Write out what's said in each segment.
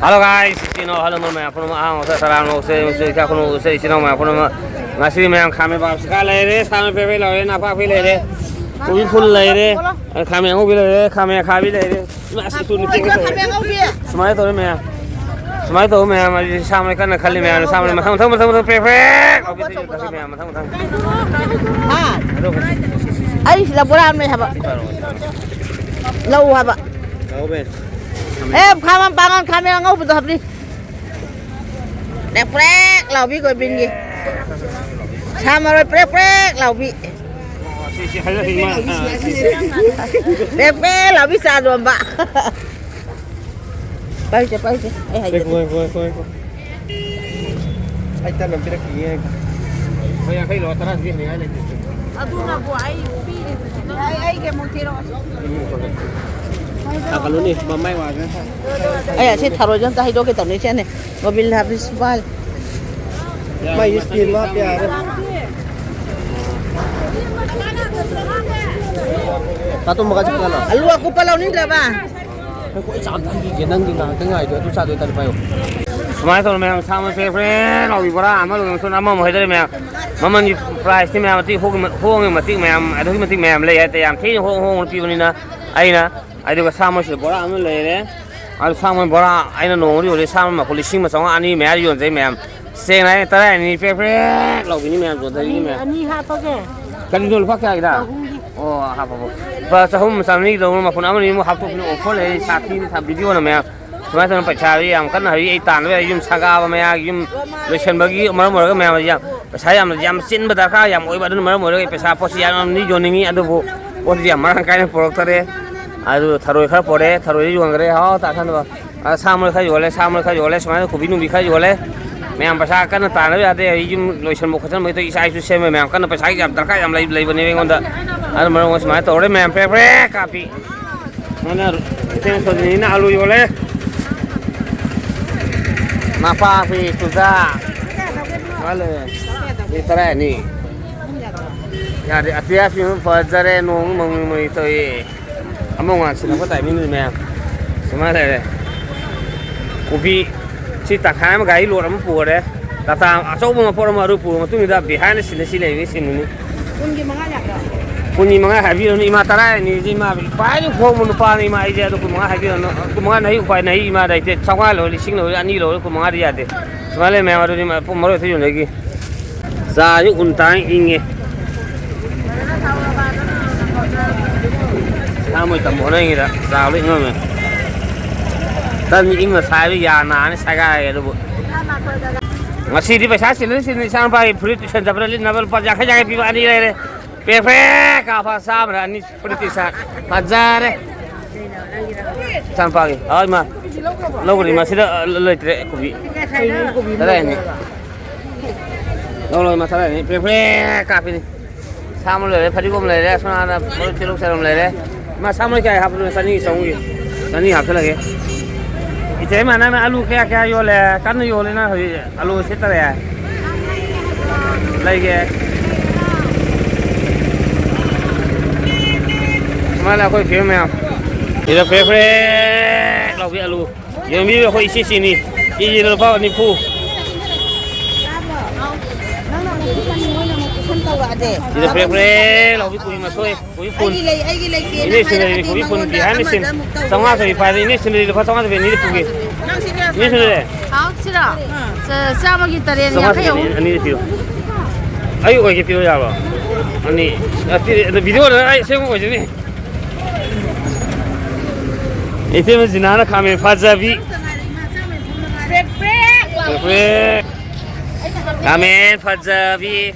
Halo guys, sino halo mga puno ang sa sarang se ka kuno se sino mga puno ngasi mga kami ba sekali re sama pepe lo re napa pile re kubi full le re kami ang ubi le kami khabi le re ngasi tu ni ke semai to me semai to me ma samne kan khali me samne ma thang pepe obi te kasi me ma thang ha ai là bữa ăn này hả bạn lâu hả bạn lâu bên em khám ăn khám em ngốc tập đi đẹp prek lẩu bị gọi bình gì sao mà rồi prek lẩu bị đẹp prek lẩu bị sao rồi bạn bay chứ ai hay ai ta làm cái gì bây giờ cái lọ ta gì này này aduna buai pi ai cái một kilo kalau nih mamai wa kan ay si tharo jon ta hido ke tamni chen ne mobil habis bal mai stil ma pyar ta tu maga chakala alu aku palau ni lah ba ko cham thang gi genang gi na ka ngai tu sa de ta payo smai to me sam fe friend au bora amal so na ma mo hedare me mama ni price ni me amati hong mati me am adu mati me am le ya te am thi hong pi ni na ai na ai do sa ma se bora am le le al sa ma bora ai na no ri le sa ma ko li sing ma song ani me ari yon zai me am se nai ta ra ni fe lo bi ni me am so dai ni me ani ha to ke kan dul phak ya da oh ha pa sa hum sam ni do ma phun am ni mo hap to ni offer le sa thi ni tham video na me semua tu nampak cari yang kan hari ini tan, hari ini saga apa macam ini, lesan bagi mana-mana ke macam macam, saya macam sin berdarah yang oi badan mana-mana ke pesa posisi yang ni join ini ada bu, posisi yang mana kaya produk tadi, ada tharoy kah pore, tharoy juga ngere, ha tak kan tu, samul kah jual, semua kopi nubi kah jual, macam pesa kan tan ada hari ini lesan bukan macam itu isai susah macam kan pesa yang darah yang lain bani dengan tu, ada mana semua tu orang macam pepek kapi, mana tengok ni nak alu jual. Napa sih sudah, malu, ini terai ni. Ya di atas ni fajar nung itu ye, among ngasih apa tak ini ni semua le. Kopi si tak kaya macam gaya luar ampu le, datang asal pun apa orang rupu, macam tu ni dah behind sini ni sini ni. Punyi mga habi ni ima tarai ni ima pai ni ko mun pa ni ma ije do ko mga habi no ko mga nahi upai nahi ima dai te chawai lo lising lo ani lo ko mga dia de smale me ma do ni ma pu maro thu ne gi za yu un tai inge ta moi tam mo nei da za lo ngo me tan ni inga sai ya na ni sai ga do bu ngasi di paisa sin ni sang pai fruit sen jabra li navel pa ja kha ja pi ani le Pepe apa sama ni seperti saat fajar sampai oh ma lo ni masih ada le kopi ada ni lo masalah ni pepe kapi ni sama le phadi bom le le sona na mo tiluk salam le le ma sama kai hap nu sani songi sani hap lagi ite mana na alu kya yo le kan yo le na alu sitare ya lagi malah kau film yang ini favorite lau biar lu yang biar kau isi sini ini lupa ni pu ini favorite lau biar kau masuk kau pun ini sini kau pun behind ni sini sama tu pada ini sini lupa sama tu ini pugi ini sini好吃的sama kita ni sama ini video ayo kau video ya apa ini video ada saya mau jadi itu mesti nana kami fajabi, kami fajabi,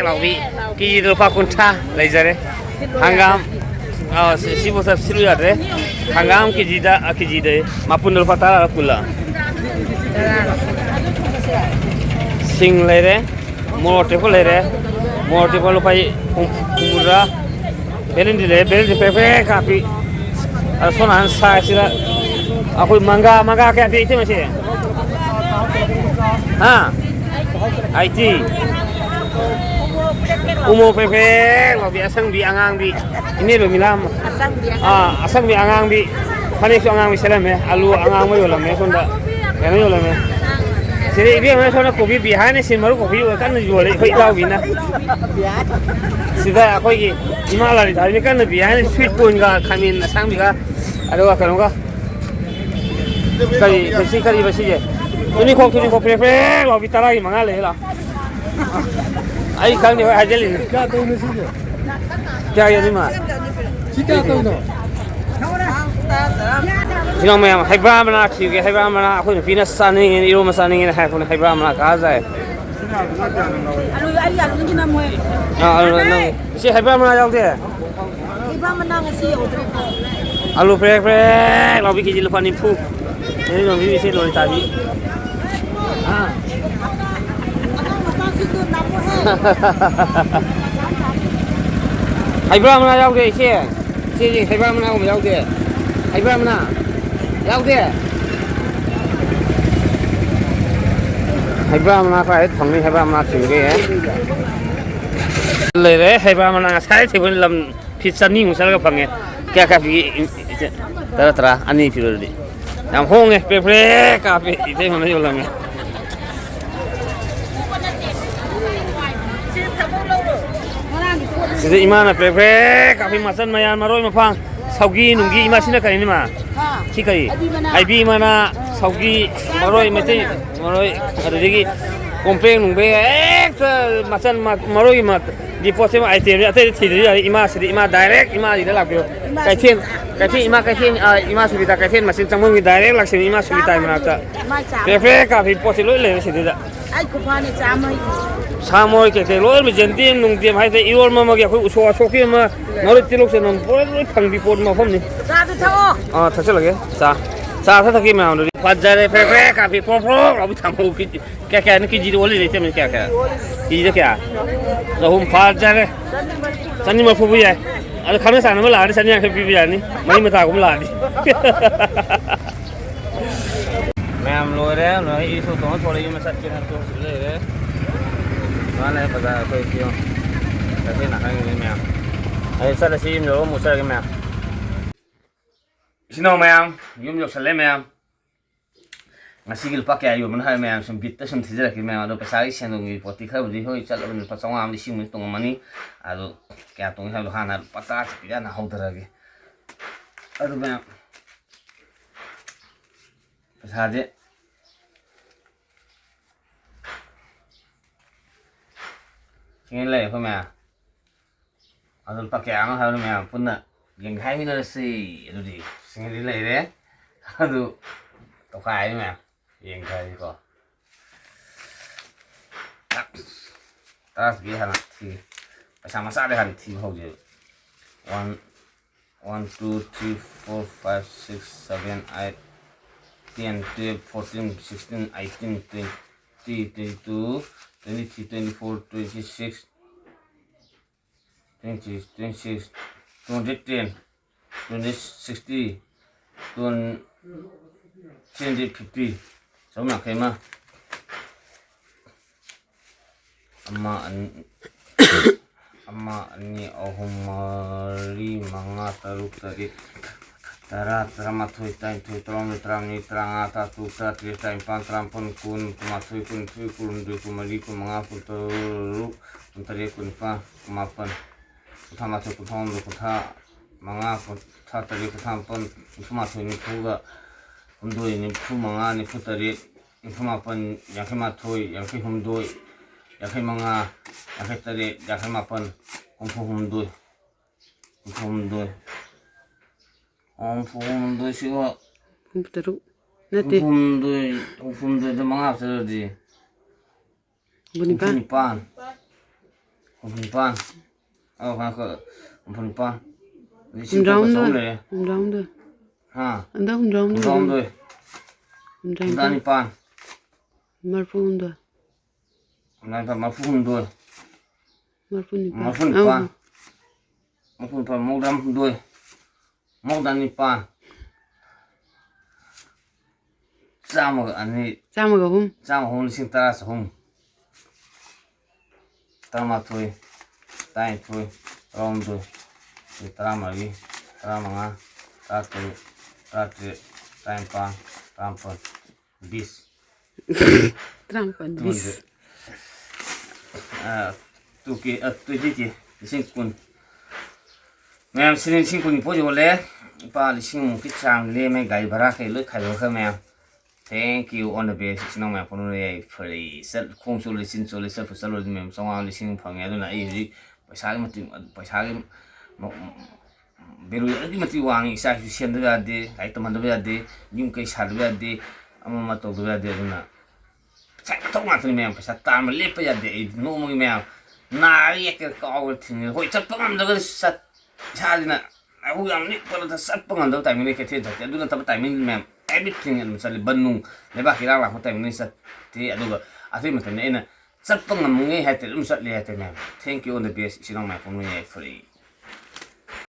lawi, kiri lupa kunta, lezare, hanggam, si bosap silu ada, hanggam kijida, mapun lupa tara pula, sing lere, motor lupa kumura, belen di pepe kapi. Sonan saya sila aku mangga kayak itu masih IT umur pepe lo biasang bi angang bi ini lo milam asang bi angang bi 파닉 안강 미셀라메 알루 안강 뭐 요라메 손다 얘는 요라메 세리 이비에 손에 고기 비하네 심마루 고기 깐는 요래 거의 다우비나 시다 거기 이마라리 다니 깐는 비하네 스윗 콘가 카민 상비가 아로가 그런가 까리 베시까리 베시제 tuning ko pre lo bitara gi manga le la ai kang ni ai jeli क्या तो नहीं सीखे kya ya ni ma सीखे तो ना sinong mayam haibra mana thi ge haibra mana khoi ni na saning ni iro ma saning ni ha khoi haibra mana ka za alu ai alu ni na mo alu na si haibra mana yaw de iba mana ngasi odre alu pre lo bi ki ji lu pa ni phu ni no bi se lo ta bi haibra mana yaw de si haibra mana ko yaw de haibra mana yaw de haibra mana ka ai thang ni haibra mana thi ge le re haibra mana sai thi bun lam phit san ni ngu sal ga phange kya ka bi tara ani phi ro di nam hong nge pre ka pe ite ma yo lam sida imana pre ka phi masan mayan maroi ma phang saugi nungi ima sina kai ni ma thi kai ai bi mana saugi maroi mete maroi adegi kompleng nungbe ek masan maroi ma di pose ma item ate thi ri ima sidi ima direct ima di la pyo kai thi ima subita kai then masin changmong direct lak sin ima subita mana ta pre ka phi pose loi le sidi da ai ko phane chamai samoi ke loi mi jentin nung tiam hai te irol ma ge khoi uso choki ma nori tilok se nang poi phang bi pod ma phom ni cha tu thao tha chal ge cha tha ki ma ri phat ja re pre ka phi pro lo bi tham ho ki kya ni ki ji oli re tem kya ki ji kya so hum phat ja re chani ma phu bu ya al khana sa na ma la ni chani ya bi bi ya ni mai ma ta ko ma la ni ma'am लो रहे हैं ना ये सो तो थोड़े ये massage के ना तो ले रहे वाले पता कोई क्यों कैसे ना करेंगे मैम ऐसा लसी में लो मुसर के मैम इसनो मैम यूम जो चले ma'am ngasih pakai ayu mana ma'am some bit some थिजर के मैम अदो पैसा इसे नोंगी पोती खा बुदी होई चल अपन पचावा आम लिसिंग में तोंग मनी अदो क्या तोंग है हाना पता चिया ना हो दरगे अदो मैम पैसा दे nghe lời thôi mà rồi ta kẹo nó thôi mà phun nè dừng 2 minuit xì rồi đi nghe đi lời đấy rồi tao khai đấy mà dừng khai đi co ta biết hả thì sao mà sao đây hả thì hậu giờ 1 2 3 4 5 6 7 8 10 12 14 16 18 20 22 23, 24, 26, 20, 26, 210, 260, 250. Số nào kém mà amma ani ahum mari manga taruk tadi tara mathui time thui trom tram ni tranga ta tu ta tri time pan tram pun kun mathui kun thui kun du kumari kun manga pun tu tari kun pa kumapan kutha mathui kun thong du kutha manga kun tha tari kutha pun kumathui ni phuga humdoi ni phu manga ni phu tari kumapan yakhe mathui yakhe humdoi yakhe manga yakhe tari yakhe mapan kumpu humdoi humdoi siwa teruk nanti humdoi itu manga serdi Bunipan oh kan ke Bunipan di situ kosong deh ha anda kosong deh Bunipan marfun dah Bunipan marfun deh marfun pan modam deh modam nipan sama ke hum sing taras hum tama thui tai thui rom thui tara mari tara manga ta tu Terakhir tanpa tanpa bis. Trampan bis. Tujuh singkun. Mem sini singkun ipo boleh. Pa lising mungkin canggih me gaya berak itu kalau ke mem. Thank you on the base. Sinang mem pun ni free. Set kong sulit sin sulit set pusat sulit mem. Soalnya lising phangnge tu na ini pasal beru lagi mati wang isa husian tu ada, kai teman tu ada, jum kai sar tu ada, ama mato tu ada tu na. Saya tahu macam ni memang pasal tam lepas ada, no mungkin memang nari ke kau tinggal, hoi cepat ngam tu sat cari na. Aku yang ni kalau tak cepat ngam tu time ni kita jadi, tu na tapi time ni memang everything yang misalnya Bandung, lepas kira lah time ni sat, ti aduh, asyik macam ni na. Cepat ngam mungkin hati, misalnya hati memang. Thank you on the best, sinang macam ni free.